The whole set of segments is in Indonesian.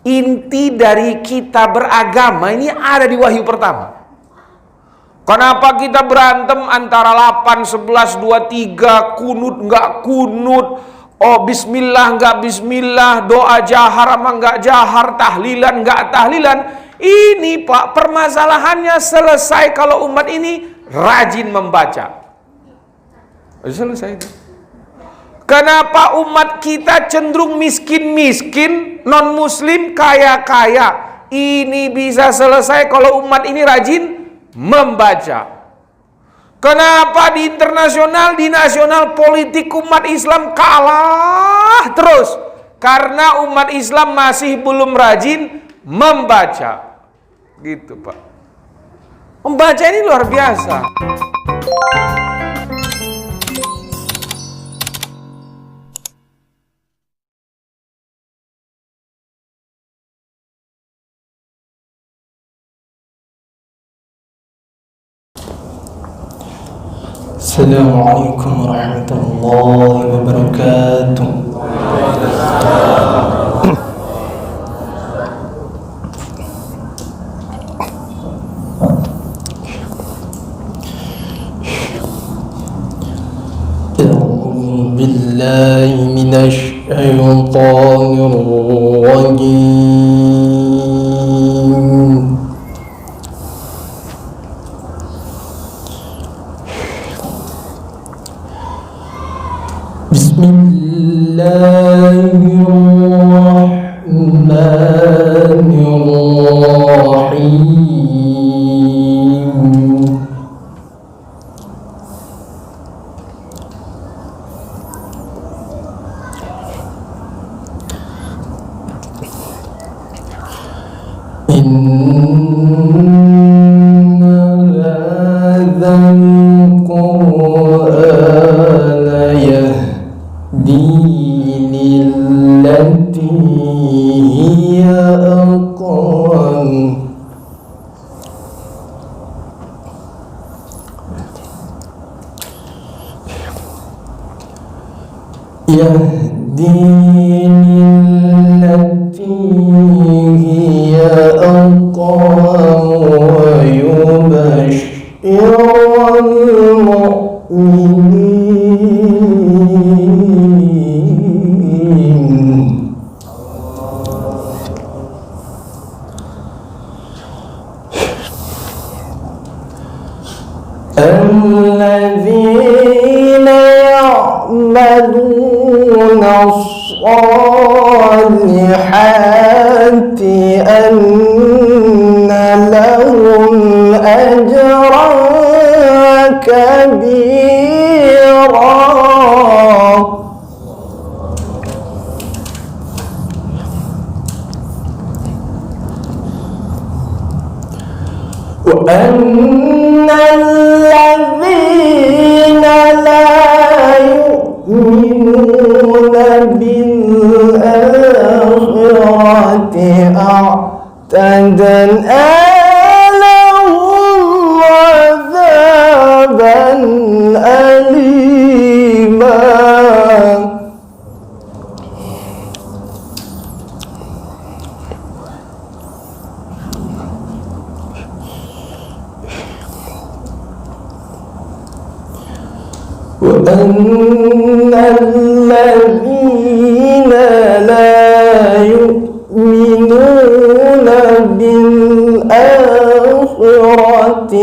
inti dari kita beragama ini ada di wahyu pertama. Kenapa kita berantem antara 8, 11, 23, kunut nggak kunut, oh bismillah nggak bismillah, doa jahar sama nggak jahar, tahlilan nggak tahlilan. Ini Pak, permasalahannya selesai kalau umat ini rajin membaca. Selesai itu. Kenapa umat kita cenderung miskin-miskin, non-muslim kaya-kaya? Ini bisa selesai kalau umat ini rajin membaca. Kenapa di internasional, di nasional politik umat Islam kalah terus? Karena umat Islam masih belum rajin membaca. Gitu Pak. Membaca ini luar biasa. Assalamualaikum warahmatullahi wabarakatuh. A'udzu billahi minasy syaithanir rajim. Bismillahirrahmanirrahim. Inna hadzal Qur'ana yahdi lillati hiya aqwam. Yahdi lillati hiya aqwam wa yubashshirul mu'minin. Alladzina ya'maluna as-salihati anna lahum ajran kabira. Wa anna alladzina la yu'minuna bil akhirati a'tadna lahum 'adzaban alima. وأن الذين لا يؤمنون بالآخرة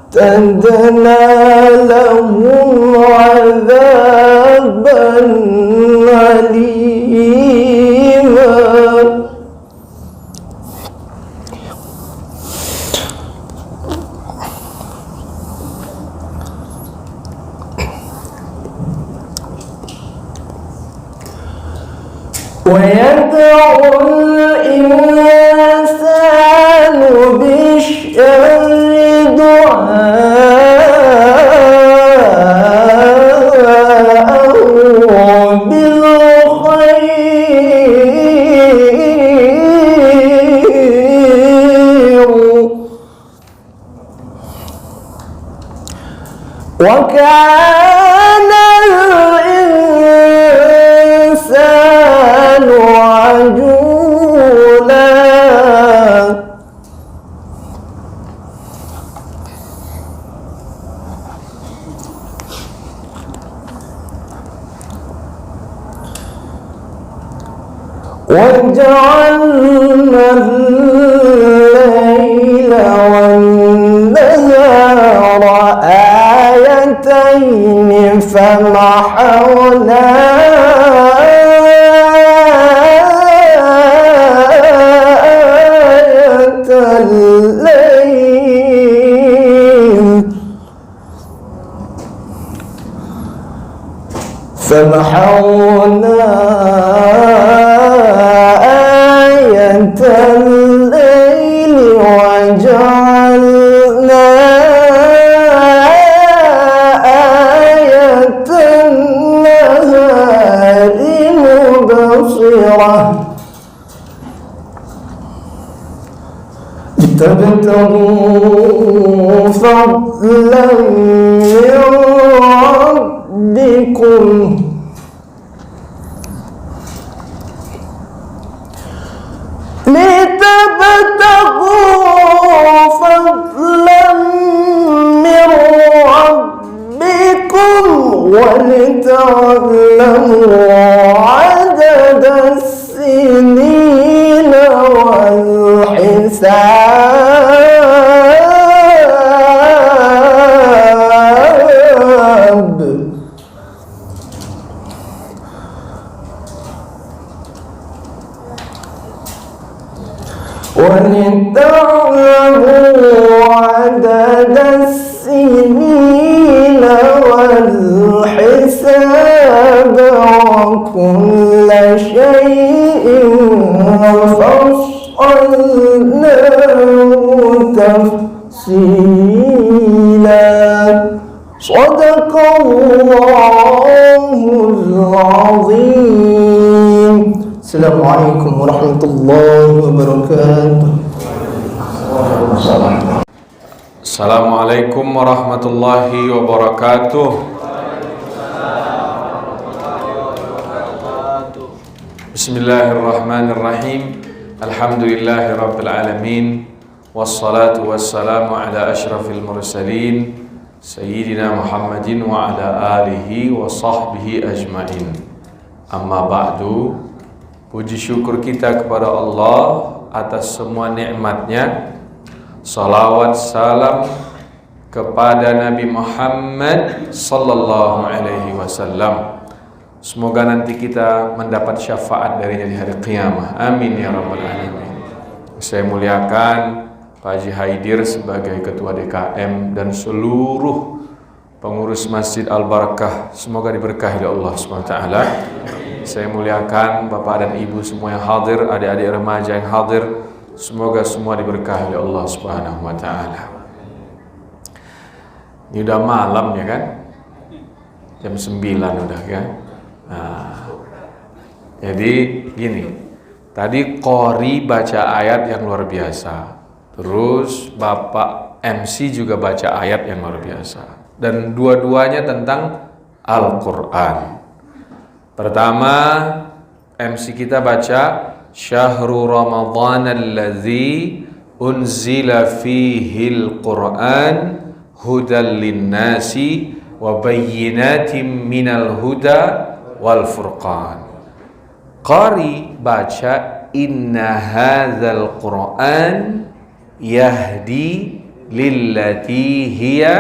أعتدنا لهم عذابا أليما. ويدعو الإنسان بالشر دعاءه بالخير وكان الإنسان عجولا وجعلنا الليل والنهار آيتين فمحونا آية الليل وجعلنا آية النهار مبصرة لتبتغوا فضلا من ربكم ولتعلموا عدد السنين والحساب والحساب وكل شيء فصلناه تفصيلا صدق الله العظيم. Assalamualaikum warahmatullahi wabarakatuh. Assalamualaikum warahmatullahi wabarakatuh. Bismillahirrahmanirrahim. Alhamdulillahi rabbil alamin. Wassalatu wassalamu ala ashrafil mursalin Sayyidina Muhammadin wa ala alihi wa sahbihi ajmain. Amma ba'du. Puji syukur kita kepada Allah atas semua nikmatnya. Salawat salam kepada Nabi Muhammad sallallahu alaihi wasallam. Semoga nanti kita mendapat syafaat darinya di hari qiyamah. Amin ya rabbal alamin. Saya muliakan Pak Haji Haidir sebagai Ketua DKM dan seluruh pengurus Masjid Al-Barakah. Semoga diberkahi oleh Allah SWT. Saya muliakan Bapak dan Ibu semua yang hadir, adik-adik remaja yang hadir. Semoga semua diberkahi oleh Allah Subhanahu wa taala. Ini udah malam ya kan? Jam 9 udah kan? Nah, jadi gini. Tadi Qori baca ayat yang luar biasa. Terus Bapak MC juga baca ayat yang luar biasa. Dan dua-duanya tentang Al-Qur'an. Pertama, MC kita baca Syahrul Ramadhan allazi unzila fihil Qur'an hudal linnasi wa bayyinatim minal huda wal furqan. Qari baca inna hadzal Qur'an yahdi lillati hiya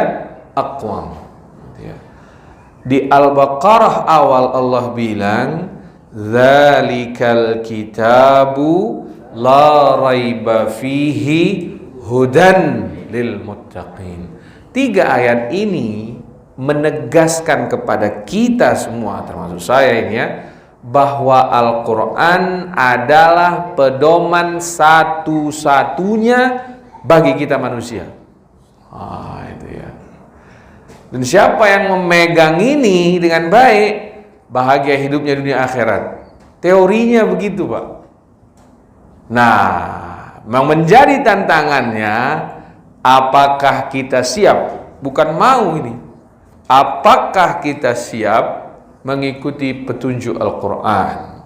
aqwam. Di Al-Baqarah awal Allah bilang Dzalikal kitabu la raiba fihi hudan lil muttaqin. 3 ayat ini menegaskan kepada kita semua, termasuk saya ini ya, bahwa Al-Quran adalah pedoman satu-satunya bagi kita manusia. Itu ya. Dan siapa yang memegang ini dengan baik, bahagia hidupnya dunia akhirat. Teorinya begitu, Pak. Nah, memang menjadi tantangannya, apakah kita siap? Bukan mau ini. Apakah kita siap mengikuti petunjuk Al-Quran?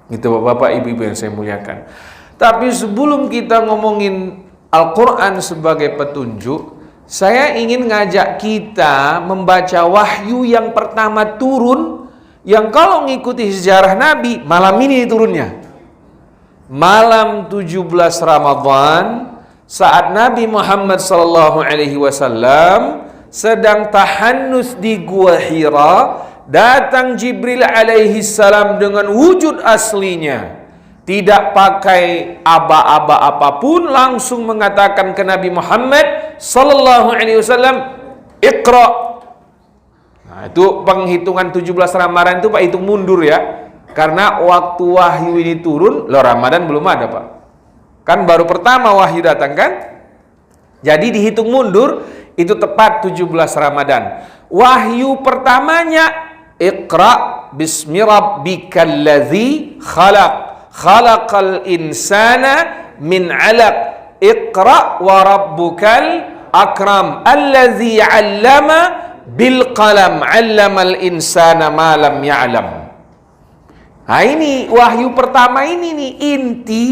Itu Bapak Ibu yang saya muliakan. Tapi sebelum kita ngomongin Al-Quran sebagai petunjuk, saya ingin ngajak kita membaca wahyu yang pertama turun, yang kalau ngikuti sejarah Nabi malam ini turunnya. malam 17 Ramadan saat Nabi Muhammad SAW sedang tahannus di Gua Hira, datang Jibril alaihi salam dengan wujud aslinya, tidak pakai aba-aba apapun, langsung mengatakan ke Nabi Muhammad SAW, Iqra. Nah, itu penghitungan 17 Ramadan itu Pak, hitung mundur ya. Karena waktu wahyu ini turun, loh Ramadan belum ada Pak. Kan baru pertama wahyu datang kan? Jadi dihitung mundur, itu tepat 17 Ramadan. Wahyu pertamanya, Iqra bismi rabbikal ladzi khalaq. Khalaqal insana min 'alaq. Iqra wa rabbukal akram. Allazi 'allama bil qalam. 'Allamal insana ma lam ya'lam. Nah ini wahyu pertama ini nih inti.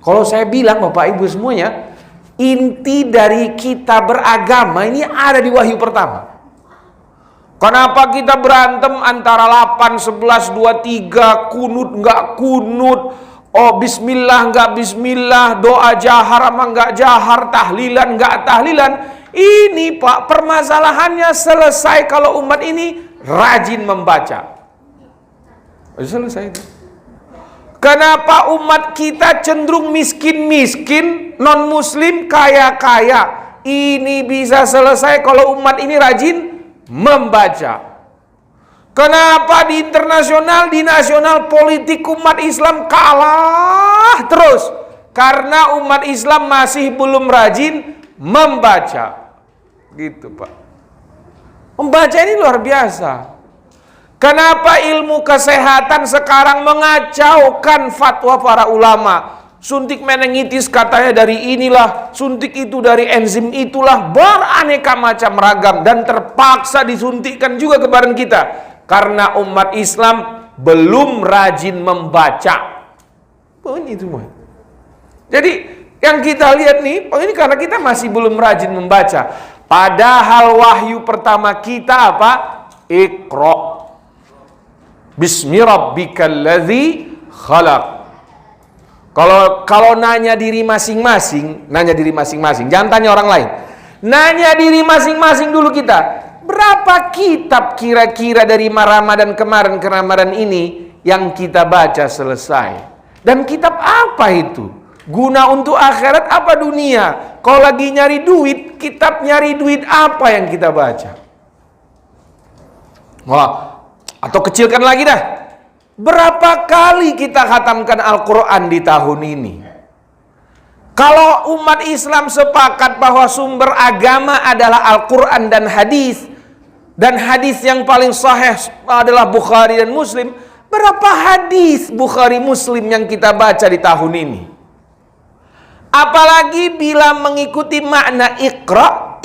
Kalau saya bilang Bapak Ibu semuanya, inti dari kita beragama ini ada di wahyu pertama. Kenapa kita berantem antara 8, 11, 23, kunut nggak kunut, oh bismillah nggak bismillah, doa jahar sama nggak jahar, tahlilan nggak tahlilan. Ini Pak, permasalahannya selesai kalau umat ini rajin membaca. Selesai itu. Kenapa umat kita cenderung miskin-miskin, non-muslim kaya-kaya? Ini bisa selesai kalau umat ini rajin membaca. Kenapa di internasional, di nasional politik umat Islam kalah terus? Karena umat Islam masih belum rajin membaca. Gitu Pak. Membaca ini luar biasa. Kenapa ilmu kesehatan sekarang mengacaukan fatwa para ulama? Suntik meningitis katanya dari inilah, suntik itu dari enzim itulah, beraneka macam ragam, dan terpaksa disuntikkan juga ke badan kita karena umat Islam belum rajin membaca. Ini semua. Jadi yang kita lihat nih, ini karena kita masih belum rajin membaca. Padahal wahyu pertama kita apa? Iqra bismi rabbikal ladzi khalaq. Kalau nanya diri masing-masing, jangan tanya orang lain. Nanya diri masing-masing dulu kita. Berapa kitab kira-kira dari Ramadan kemarin ke Ramadan ini yang kita baca selesai? Dan kitab apa itu? Guna untuk akhirat apa dunia? Kalau lagi nyari duit, kitab nyari duit apa yang kita baca? Wah, atau kecilkan lagi dah. Berapa kali kita khatamkan Al-Quran di tahun ini? Kalau umat Islam sepakat bahwa sumber agama adalah Al-Quran dan hadis yang paling sahih adalah Bukhari dan Muslim, berapa hadis Bukhari Muslim yang kita baca di tahun ini? Apalagi bila mengikuti makna Iqra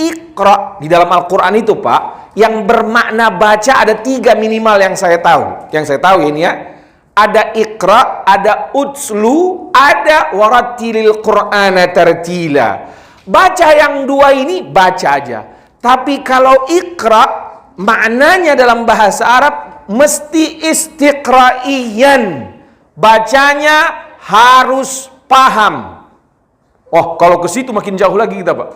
di dalam Al-Quran itu Pak, yang bermakna baca ada 3 minimal yang saya tahu. Yang saya tahu ini ya, ada Iqra, ada utslu, ada warattilil Qur'ana tartila. Baca yang 2 ini baca aja. Tapi kalau Iqra maknanya dalam bahasa Arab mesti istiqraiyan. Bacanya harus paham. Oh, kalau ke situ makin jauh lagi kita Pak.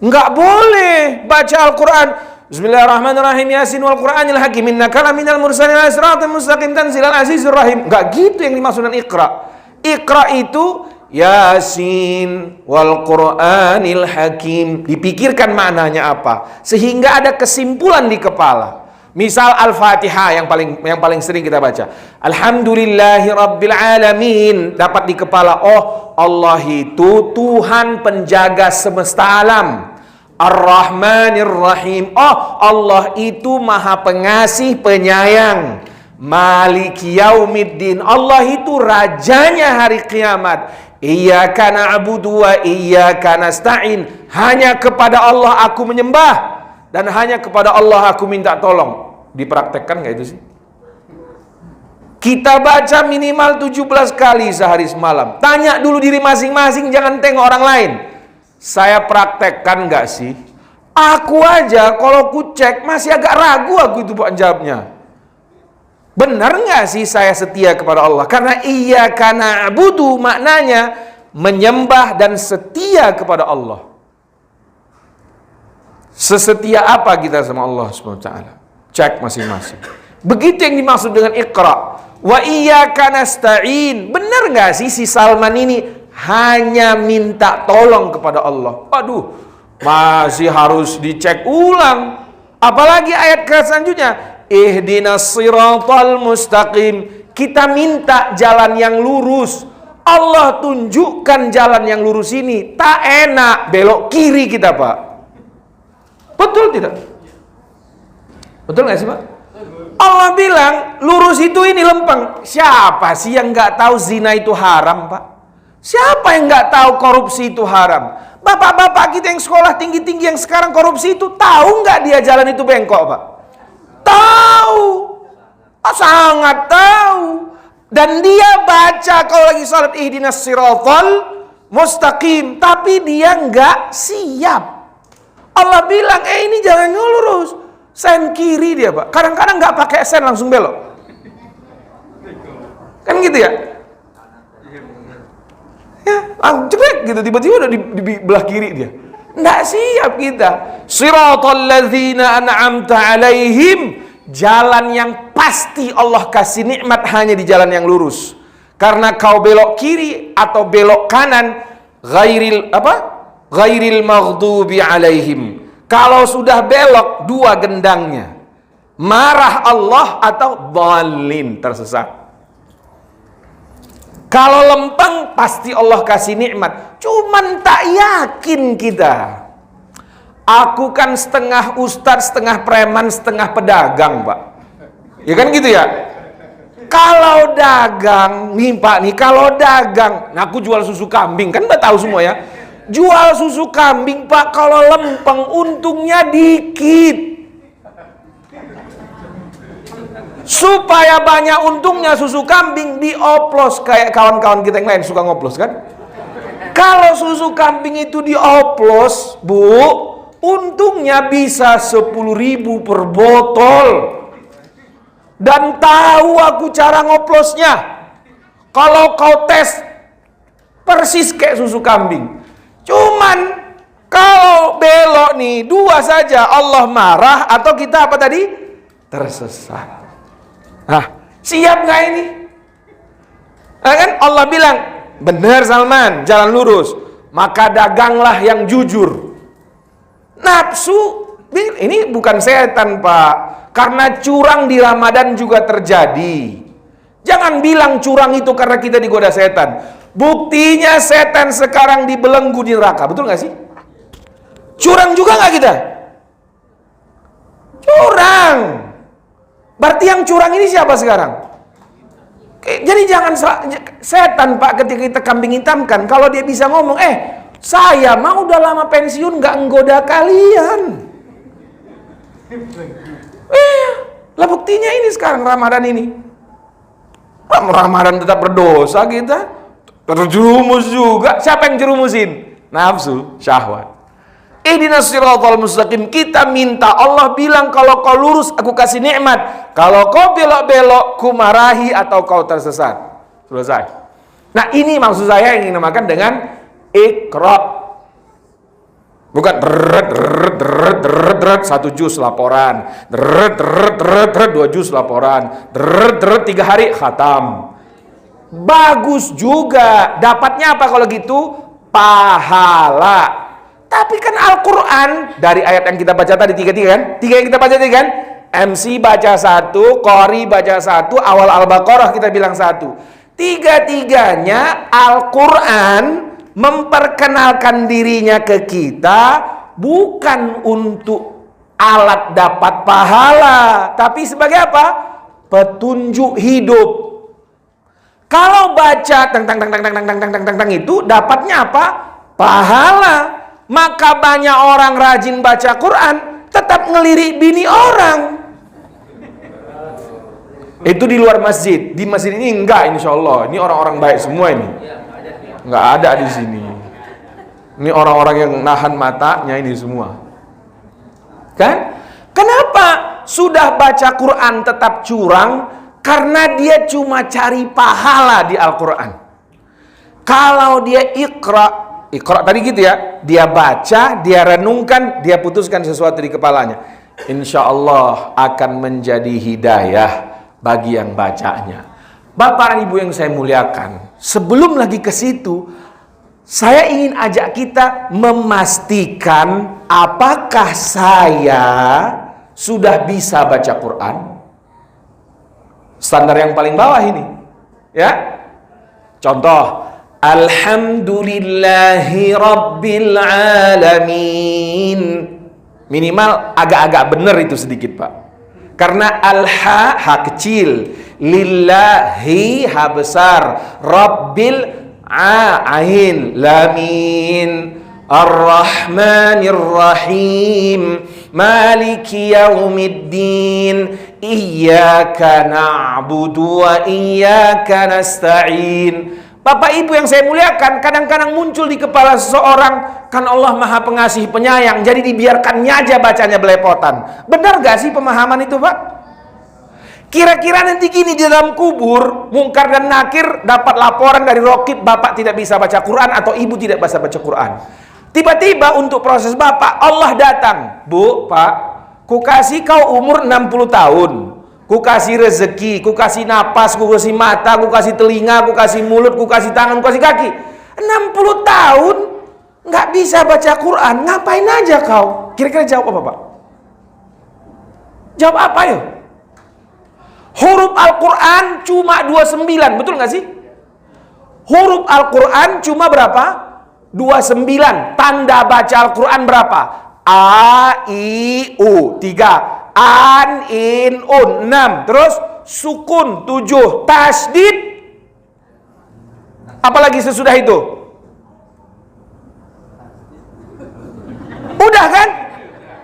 Enggak boleh baca Al-Quran Bismillahirrahmanirrahim, Yasin wal Qur'anil Hakim, innaka laminal mursalin ala siratal mustaqim tanzilal azizir rahim. Enggak gitu yang dimaksud dengan Iqra. Iqra itu Yasin wal Qur'anil Hakim. Dipikirkan maknanya apa sehingga ada kesimpulan di kepala. Misal Al-Fatihah yang paling sering kita baca. Alhamdulillahi Rabbil Alamin. Dapat di kepala, oh Allah itu Tuhan penjaga semesta alam. Ar-Rahmanir Rahim. Oh Allah itu Maha Pengasih Penyayang. Maliki Yaumiddin. Allah itu rajanya hari kiamat. Iyyaka na'budu wa iyyaka nasta'in. Hanya kepada Allah aku menyembah dan hanya kepada Allah aku minta tolong. Dipraktekkan nggak itu sih? Kita baca minimal 17 kali sehari semalam. Tanya dulu diri masing-masing, jangan tengok orang lain. Saya praktekkan nggak sih? Aku aja kalau ku cek masih agak ragu aku itu buat jawabnya. Benar nggak sih saya setia kepada Allah? Karena iyyaka na'budu maknanya menyembah dan setia kepada Allah. Sesetia apa kita sama Allah SWT? Cek masing-masing. Begitu yang dimaksud dengan Iqra. Wa iyyaka nasta'in. Benar nggak sih si Salman ini hanya minta tolong kepada Allah? Aduh, masih harus dicek ulang. Apalagi ayat selanjutnya, ihdinas siratal mustaqim. Kita minta jalan yang lurus. Allah tunjukkan jalan yang lurus ini. Tak enak belok kiri kita, Pak. Betul tidak? Betul nggak sih, Pak? Allah bilang lurus itu ini lempeng. Siapa sih yang nggak tahu zina itu haram, Pak? Siapa yang nggak tahu korupsi itu haram? Bapak-bapak kita yang sekolah tinggi-tinggi yang sekarang korupsi itu tahu nggak dia jalan itu bengkok, Pak? Tahu, sangat tahu. Dan dia baca kalau lagi sholat ihdinas siratal mustaqim, tapi dia nggak siap. Allah bilang, ini jangan lurus, sen kiri dia, Pak. Kadang-kadang nggak pakai sen langsung belok, kan gitu ya? Ya, jelek gitu, tiba-tiba udah di belah kiri dia. Nggak siap kita. Siratal ladzina an'amta alaihim, jalan yang pasti Allah kasih nikmat hanya di jalan yang lurus. Karena kau belok kiri atau belok kanan, ghairil maghdubi alaihim. Kalau sudah belok dua gendangnya, marah Allah atau dhalin, tersesat. Kalau lempeng pasti Allah kasih nikmat. Cuman tak yakin kita. Aku kan setengah ustadz, setengah preman, setengah pedagang, Pak. Ya kan gitu ya. Kalau dagang nih, Pak nih, kalau dagang, nah aku jual susu kambing, kan Mbak tahu semua ya. Jual susu kambing, Pak, kalau lempeng untungnya dikit. Supaya banyak untungnya susu kambing dioplos kayak kawan-kawan kita yang lain suka ngoplos kan. Kalau susu kambing itu dioplos, Bu, untungnya bisa 10.000 per botol. Dan tahu aku cara ngoplosnya. Kalau kau tes persis kayak susu kambing. Cuman kalau belok nih dua saja, Allah marah atau kita apa tadi? Tersesat. Nah, siap nggak ini? Nah, kan Allah bilang, benar Salman, jalan lurus. Maka daganglah yang jujur. Nafsu, ini bukan setan, Pak. Karena curang di Ramadan juga terjadi. Jangan bilang curang itu karena kita digoda setan. Buktinya setan sekarang dibelenggu di neraka, betul nggak sih? Curang juga nggak kita? Curang. Berarti yang curang ini siapa sekarang? Jadi jangan setan, Pak, ketika kita kambing hitamkan. Kalau dia bisa ngomong, saya mah udah lama pensiun nggak nggoda kalian. Lah buktinya ini sekarang Ramadan ini. Ramadan tetap berdosa kita. Terjerumus juga. Siapa yang jerumusin? Nafsu, syahwat. Ihdinas siratal mustaqim. Kita minta, Allah bilang kalau kau lurus aku kasih nikmat. Kalau kau belok-belok ku marahi atau kau tersesat. Selesai. Nah, ini maksud saya yang dinamakan dengan Iqra. Bukan 1 juz laporan, 2 juz laporan, 3 hari khatam. Bagus juga. Dapatnya apa kalau gitu? Pahala. Tapi kan Al-Quran, dari ayat yang kita baca tadi, 3 kan? 3 yang kita baca tadi kan? MC baca 1, Qori baca 1, awal Al-Baqarah kita bilang 1. 3-3-nya Al-Quran memperkenalkan dirinya ke kita bukan untuk alat dapat pahala, tapi sebagai apa? Petunjuk hidup. Kalau baca tang itu dapatnya apa? Pahala. Maka banyak orang rajin baca Quran tetap ngelirik bini orang. Itu di luar masjid. Di masjid ini enggak, insya Allah. Ini orang-orang baik semua ini. Enggak ada di sini. Ini orang-orang yang nahan matanya ini semua. Kan? Kenapa sudah baca Quran tetap curang, Karena dia cuma cari pahala di Al-Quran. Kalau dia Iqra tadi gitu ya, dia baca, dia renungkan, dia putuskan sesuatu di kepalanya, insya Allah akan menjadi hidayah bagi yang bacanya. Bapak dan Ibu yang saya muliakan, sebelum lagi ke situ, saya ingin ajak kita memastikan apakah saya sudah bisa baca Quran. Standar yang paling bawah ini, ya. Contoh, alhamdulillahi rabbil alamin. Minimal agak-agak benar itu sedikit, Pak. Karena ha kecil, lillahi ha besar, rabbil ain lamin, ar-rahmanir rahim, maliki yaumiddin, iyyaka na'budu wa iyyaka nasta'in. Bapak Ibu yang saya muliakan, kadang-kadang muncul di kepala seseorang, kan Allah Maha Pengasih Penyayang, jadi dibiarkannya aja bacanya belepotan. Benar gak sih pemahaman itu, Pak? Kira-kira nanti gini, di dalam kubur, Mungkar dan Nakir dapat laporan dari Rokib, Bapak tidak bisa baca Quran atau Ibu tidak bisa baca Quran. Tiba-tiba untuk proses Bapak, Allah datang. Bu, Pak, ku kasih kau umur 60 tahun. Ku kasih rezeki, ku kasih napas, ku kasih mata, ku kasih telinga, ku kasih mulut, ku kasih tangan, ku kasih kaki. 60 tahun nggak bisa baca Quran, ngapain aja kau? Kira-kira jawab apa, Pak? Jawab apa ya? Huruf Al-Quran cuma 29, betul nggak sih? Huruf Al-Quran cuma berapa? 29. Tanda baca Al-Quran berapa? A, I, U 3, An, In, Un 6, terus sukun 7, tasdid apalagi sesudah itu? Udah kan?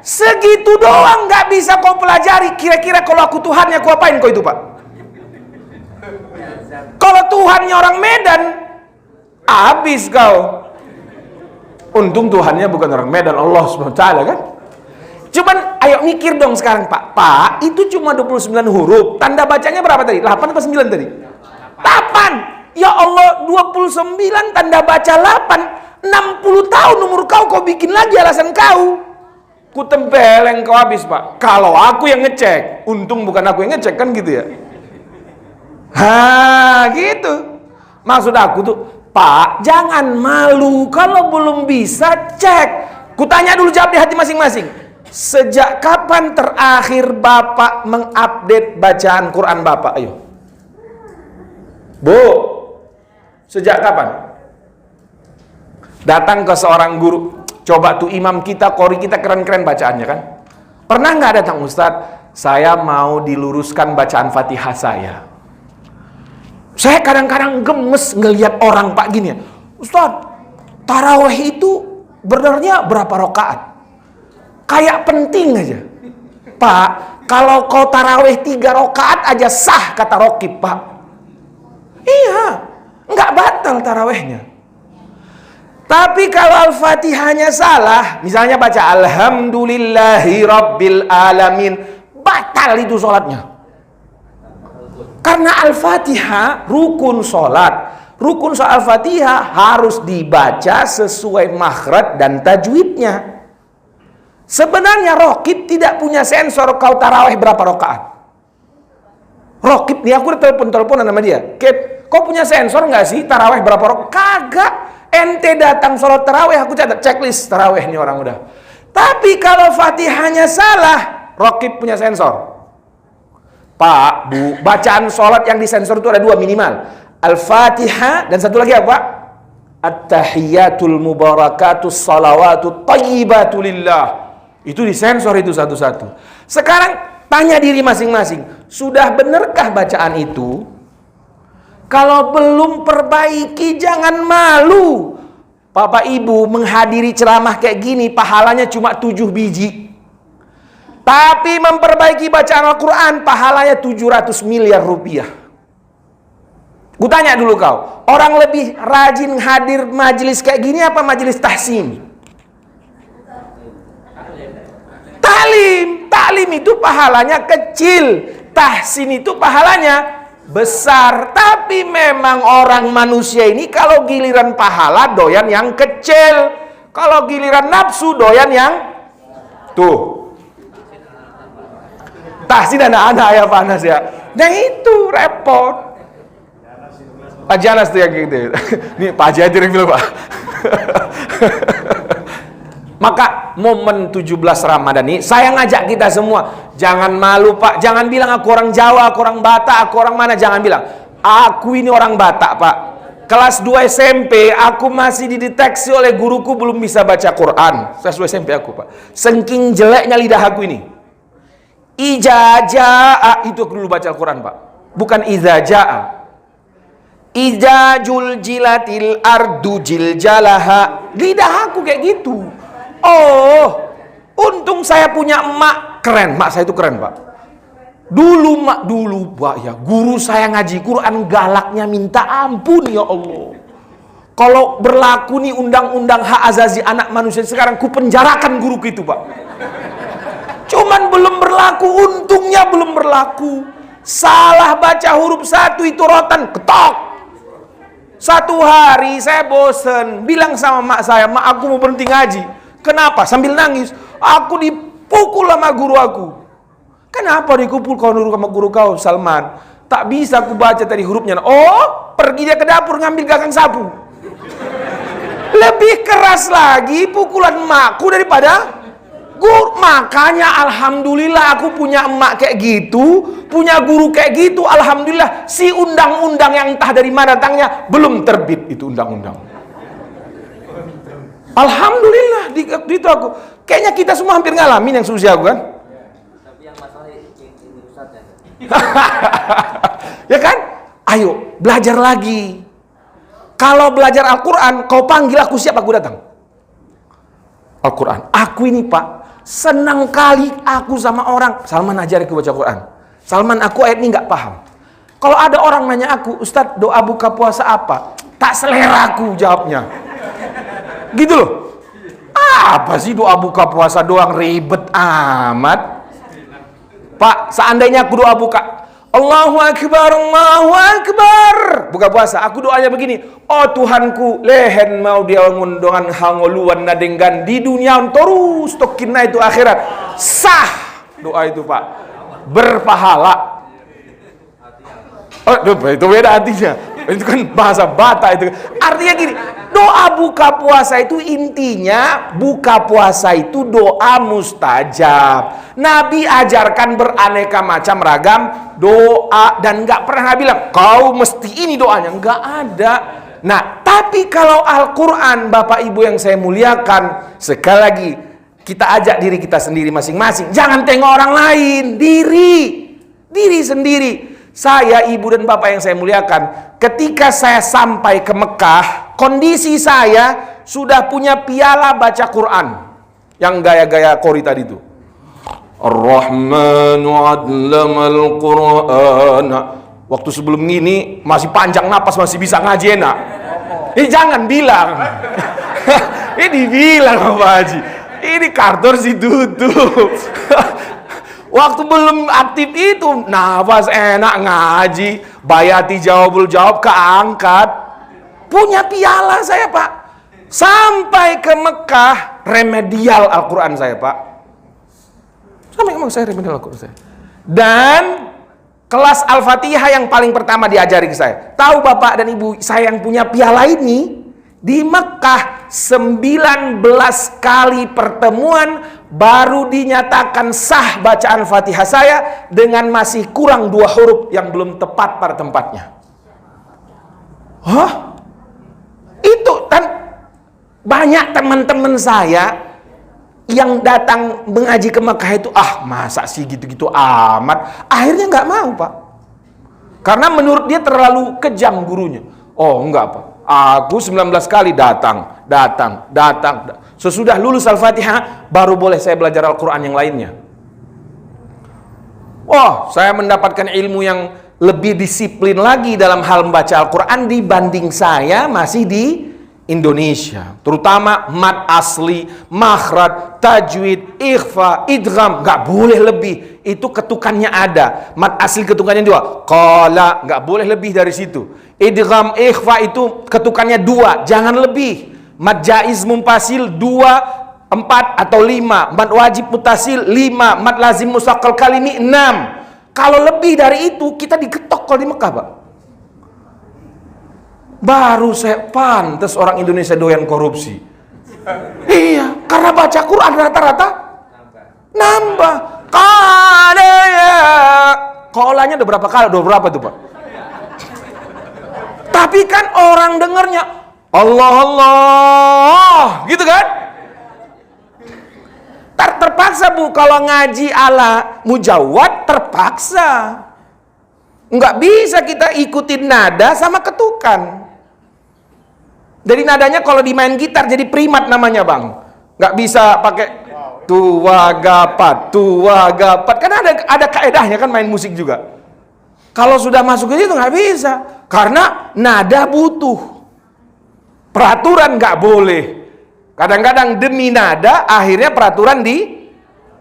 Segitu doang nggak bisa kau pelajari. Kira-kira kalau aku Tuhannya, aku apain kau itu, Pak? Kalau Tuhannya orang Medan, habis kau. Untung Tuhannya bukan orang Medan, Allah SWT kan. Cuman ayo mikir dong sekarang, Pak. Pak, itu cuma 29 huruf. Tanda bacanya berapa tadi? 8 atau 9 tadi? 8. Ya Allah, 29 tanda baca 8. 60 tahun umur kau bikin lagi alasan kau. Ku tempeleng kau habis, Pak. Kalau aku yang ngecek. Untung bukan aku yang ngecek, kan gitu ya. Gitu. Maksud aku tuh, Pak, jangan malu kalau belum bisa cek. Kutanya dulu, jawab di hati masing-masing. Sejak kapan terakhir Bapak mengupdate bacaan Quran Bapak? Ayo. Bu, sejak kapan? Datang ke seorang guru. Coba tuh imam kita, qori kita keren-keren bacaannya kan? Pernah nggak datang, Ustadz? Saya mau diluruskan bacaan Fatihah saya. Saya kadang-kadang gemes ngelihat orang, Pak, gini ya. Ustadz, tarawih itu benernya berapa rakaat? Kayak penting aja. Pak, kalau kau tarawih 3 rakaat aja sah, kata Rokib, Pak. Iya, nggak batal tarawihnya. Tapi kalau Al-Fatihahnya salah, misalnya baca Alhamdulillahi Rabbil Alamin, batal itu sholatnya. Karena Al-Fatihah rukun sholat. Rukun sholat Al-Fatihah harus dibaca sesuai makhraj dan tajwidnya. Sebenarnya Rokib tidak punya sensor kau tarawih berapa rakaat. Rokib nih, aku udah telepon-teleponan sama dia. Kep, kau punya sensor nggak sih tarawih berapa rakaat? Kagak. Ente datang sholat tarawih, aku catat checklist tarawih nih orang udah. Tapi kalau Fatihahnya salah, Rokib punya sensor. Pak, Bu, bacaan sholat yang disensor itu ada 2 minimal. Al-Fatihah dan satu lagi apa? At-tahiyyatul mubarakatus salawatut thayyibatu lillah. Itu disensor itu satu-satu. Sekarang tanya diri masing-masing, sudah benarkah bacaan itu? Kalau belum, perbaiki, jangan malu. Bapak Ibu menghadiri ceramah kayak gini, pahalanya cuma 7 biji. Tapi memperbaiki bacaan Al-Quran, pahalanya 700 miliar rupiah. Kutanya dulu kau, orang lebih rajin hadir majelis kayak gini apa majelis tahsin? Taklim itu pahalanya kecil. tahsin itu pahalanya besar. Tapi memang orang manusia ini kalau giliran pahala doyan yang kecil, kalau giliran nafsu doyan yang tuh. Tahsin anak-anak ya panas ya. Nah itu repot. Pak Janas tuh yang gitu. Nih Pak Haji aja yang bilang Pak. Maka momen 17 Ramadan ini saya ngajak kita semua, jangan malu Pak, jangan bilang aku orang Jawa, aku orang Batak, aku orang mana, jangan bilang. Aku ini orang Batak Pak. Kelas 2 SMP aku masih dideteksi oleh guruku belum bisa baca Quran. Kelas 2 SMP aku Pak. Saking jeleknya lidah aku ini. Ijajaa itu aku dulu baca Al-Quran Pak. Bukan izajaa. Ijajul jilatil ardu jiljalaha. Lidah aku kayak gitu. Oh, untung saya punya emak keren. Mak saya itu keren Pak. Dulu Pak ya, guru saya ngaji Quran galaknya minta ampun ya Allah. Kalau berlaku nih undang-undang hak azazi anak manusia sekarang, ku penjarakan guruku itu Pak. Cuman belum berlaku, untungnya belum berlaku. Salah baca huruf satu itu rotan, ketok. Satu hari saya bosen, bilang sama mak saya, mak aku mau berhenti ngaji. Kenapa? Sambil nangis. Aku dipukul sama guru aku. Kenapa dipukul kau sama guru kau, Salman? Tak bisa aku baca tadi hurufnya. Oh, pergi dia ke dapur ngambil gagang sapu. Lebih keras lagi pukulan emakku daripada guru. Makanya alhamdulillah aku punya emak kayak gitu, punya guru kayak gitu. Alhamdulillah si undang-undang yang entah dari mana datangnya belum terbit itu undang-undang. Alhamdulillah di itu aku. Kayaknya kita semua hampir ngalamin yang seusia aku kan. Tapi yang masalah ini Ustaz ya. Ya kan? Ayo belajar lagi. Kalau belajar Al-Quran, kau panggil aku siap, aku datang. Al-Quran. Aku ini Pak, senang kali aku sama orang. Salman ajar aku baca Quran. Salman, aku ayat ini nggak paham. Kalau ada orang nanya aku, Ustadz doa buka puasa apa? Tak selera aku jawabnya. Gitu loh. Apa sih doa buka puasa doang ribet amat? Pak, seandainya aku doa buka Allahu Akbar, Allahu Akbar buka puasa, aku doanya begini. Oh Tuhanku, lehen mau dia ngundongan hangoluan nadenggan di dunia terus tokinna itu akhirat. Sah doa itu Pak, berpahala. Oh, itu beda artinya. Itu kan bahasa Batak itu. Artinya gini, doa buka puasa itu intinya buka puasa itu doa mustajab. Nabi ajarkan beraneka macam ragam doa dan nggak pernah bilang kau mesti ini doanya, nggak ada. Nah, tapi kalau Al-Quran, Bapak Ibu yang saya muliakan, sekali lagi kita ajak diri kita sendiri masing-masing. Jangan tengok orang lain, diri sendiri. Saya, ibu dan bapak yang saya muliakan, ketika saya sampai ke Mekah, kondisi saya sudah punya piala baca Quran yang gaya-gaya Qori tadi itu. Ar-Rahmanu 'allamal Qur'an. Waktu sebelum ini masih panjang napas, masih bisa ngaji enak. Jangan bilang. Ini bilang Pak Haji. Ini kantor si tutup. Waktu belum aktif itu nafas enak ngaji, bayati jawab keangkat. Punya piala saya Pak. Sampai ke Mekah remedial Al-Quran saya Pak. Sampai ke Mekah saya remedial Al-Quran saya. Dan kelas Al-Fatihah yang paling pertama diajari ke saya. Tahu Bapak dan Ibu, saya yang punya piala ini di Mekah 19 kali pertemuan baru dinyatakan sah bacaan Fatihah saya dengan masih kurang 2 huruf yang belum tepat pada tempatnya. Hah? Itu kan banyak teman-teman saya yang datang mengaji ke Mekah itu, masa sih gitu-gitu amat. Akhirnya nggak mau Pak. Karena menurut dia terlalu kejam gurunya. Oh enggak Pak. Aku 19 kali datang. Sesudah lulus Al-Fatihah, baru boleh saya belajar Al-Quran yang lainnya. Oh, saya mendapatkan ilmu yang lebih disiplin lagi dalam hal membaca Al-Quran dibanding saya masih di Indonesia, terutama mad asli, makhraj, tajwid, ikhfa, idgham, nggak boleh lebih. Itu ketukannya ada. Mad asli ketukannya 2, qala, nggak boleh lebih dari situ. Idgham, ikhfa itu ketukannya 2, jangan lebih. Mad jaiz mumpasil 2, 4 atau 5. Mad wajib mutasil 5. Mad lazim musaqqal kalimi 6. Kalau lebih dari itu kita diketok kalau di Mekah, Pak. Baru saya pantas orang Indonesia doyan korupsi. Iya, karena baca Quran rata-rata nambah. Kolanya udah berapa kali? Udah berapa tuh, Pak? Tapi kan orang dengernya Allah Allah, gitu kan? Terpaksa Bu, kalau ngaji ala mujawad terpaksa. Nggak bisa kita ikutin nada sama ketukan. Jadi nadanya kalau dimain gitar jadi primat namanya, Bang. Nggak bisa pakai tua gapat. Kan ada kaedahnya kan main musik juga. Kalau sudah masuk ke situ nggak bisa. Karena nada butuh. Peraturan nggak boleh. Kadang-kadang demi nada akhirnya peraturan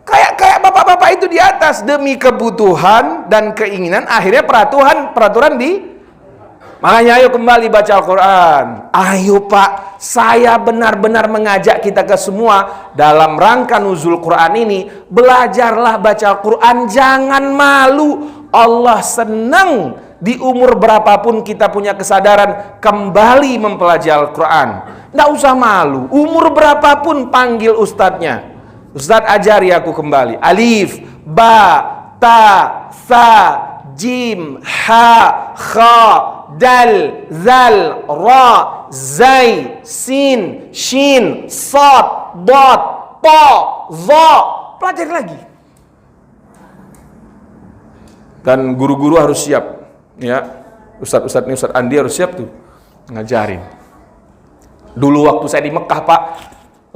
kayak bapak-bapak itu di atas, demi kebutuhan dan keinginan akhirnya peraturan makanya ayo kembali baca Al-Quran. Ayo Pak, saya benar-benar mengajak kita ke semua dalam rangka nuzul Quran ini, belajarlah baca Al-Quran, jangan malu. Allah senang di umur berapapun kita punya kesadaran kembali mempelajari Al-Quran. Nggak usah malu, umur berapapun panggil ustadznya. Ustadz ajari aku kembali. Alif, ba, ta, sa, jim, ha, kha, dal, zal, ra, zai, sin, shin, sad, dad, ta, za. Pelajari lagi. Dan guru-guru harus siap, ya. Ustadz ini, Ustadz Andi harus siap tuh ngajarin. Dulu waktu saya di Mekah, Pak,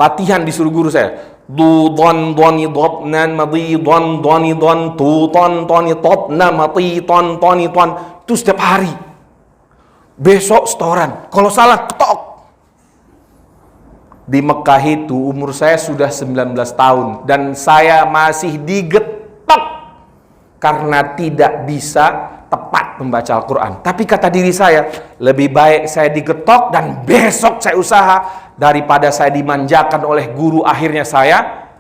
latihan disuruh guru saya. Du don doni dot nan mati don doni don tu ton toni tot na mati ton toni ton, itu setiap hari. Besok setoran, kalau salah ketok. Di Mekah itu umur saya sudah 19 tahun dan saya masih digetok karena tidak bisa tepat membaca Al-Quran. Tapi kata diri saya, lebih baik saya digetok dan besok saya usaha daripada saya dimanjakan oleh guru akhirnya saya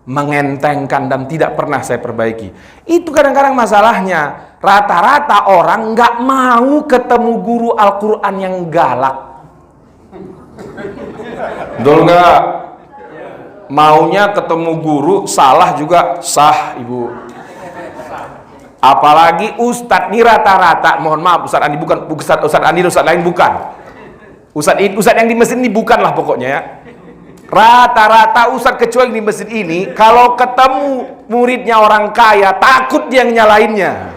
mengentengkan dan tidak pernah saya perbaiki. Itu kadang-kadang masalahnya. Rata-rata orang nggak mau ketemu guru Al-Quran yang galak. Betul nggak? Maunya ketemu guru salah juga sah, Ibu. Apalagi ustadz ini rata-rata, mohon maaf Ustadz Andi bukan, Ustadz Andi Ustadz lain bukan. Ustadz yang di masjid ini bukanlah pokoknya ya. Rata-rata ustadz kecuali di masjid ini, kalau ketemu muridnya orang kaya, takut dia nyalainnya.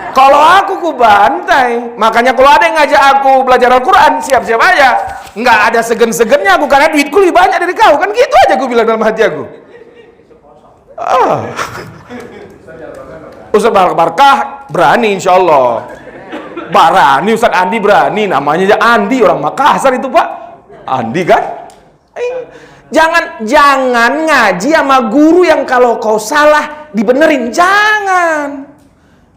Kalau aku bantai. Makanya kalau ada yang ngajak aku belajar Al-Quran, siap-siap aja. Nggak ada segen-segennya aku, karena duitku lebih banyak dari kau. Kan gitu aja aku bilang dalam hati aku. Ustadz Barkah berani insya Allah. Barani Ustadz Andi berani, namanya aja Andi, orang Makassar itu Pak. Andi kan? Jangan ngaji sama guru yang kalau kau salah dibenerin, jangan.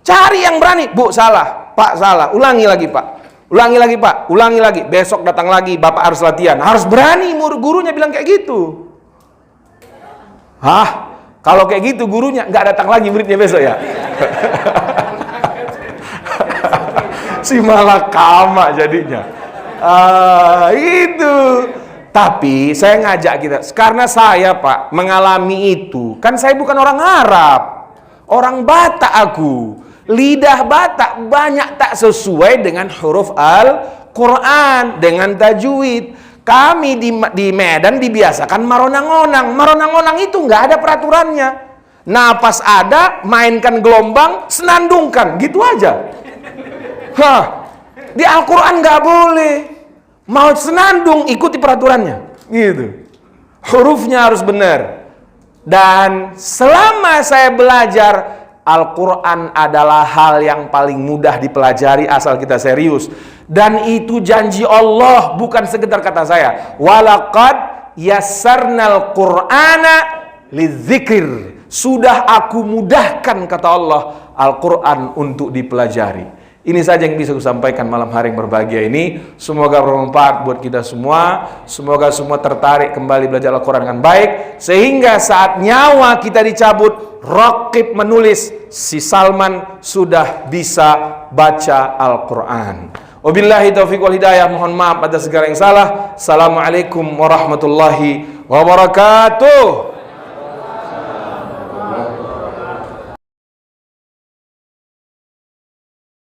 Cari yang berani. Bu salah, Pak salah, ulangi lagi Pak. Ulangi lagi Pak, ulangi lagi. Besok datang lagi, Bapak harus latihan. Harus berani, gurunya bilang kayak gitu. Hah? Kalau kayak gitu gurunya nggak datang lagi muridnya besok ya. Si malakama jadinya. Itu. Tapi saya ngajak kita, karena saya Pak mengalami itu. Kan saya bukan orang Arab, orang Batak aku. Lidah Batak banyak tak sesuai dengan huruf Al-Quran, dengan tajwid. Kami di Medan dibiasakan maronang-onang. Maronang-onang itu nggak ada peraturannya. Napas ada, mainkan gelombang, senandungkan, gitu aja. Hah, di Al-Quran nggak boleh. Mau senandung, ikuti peraturannya, gitu. Hurufnya harus benar. Dan selama saya belajar, Al-Quran adalah hal yang paling mudah dipelajari asal kita serius. Dan itu janji Allah, bukan sekedar kata saya. Walaqad yassarnal Qur'ana lidzikr. Sudah aku mudahkan, kata Allah, Al-Quran untuk dipelajari. Ini saja yang bisa saya sampaikan malam hari yang berbahagia ini. Semoga bermanfaat buat kita semua. Semoga semua tertarik kembali belajar Al-Quran dengan baik, sehingga saat nyawa kita dicabut, Raqib menulis, si Salman sudah bisa baca Al-Quran. Wabillahi taufiq wal hidayah. Mohon maaf atas segala yang salah. Assalamualaikum warahmatullahi wabarakatuh.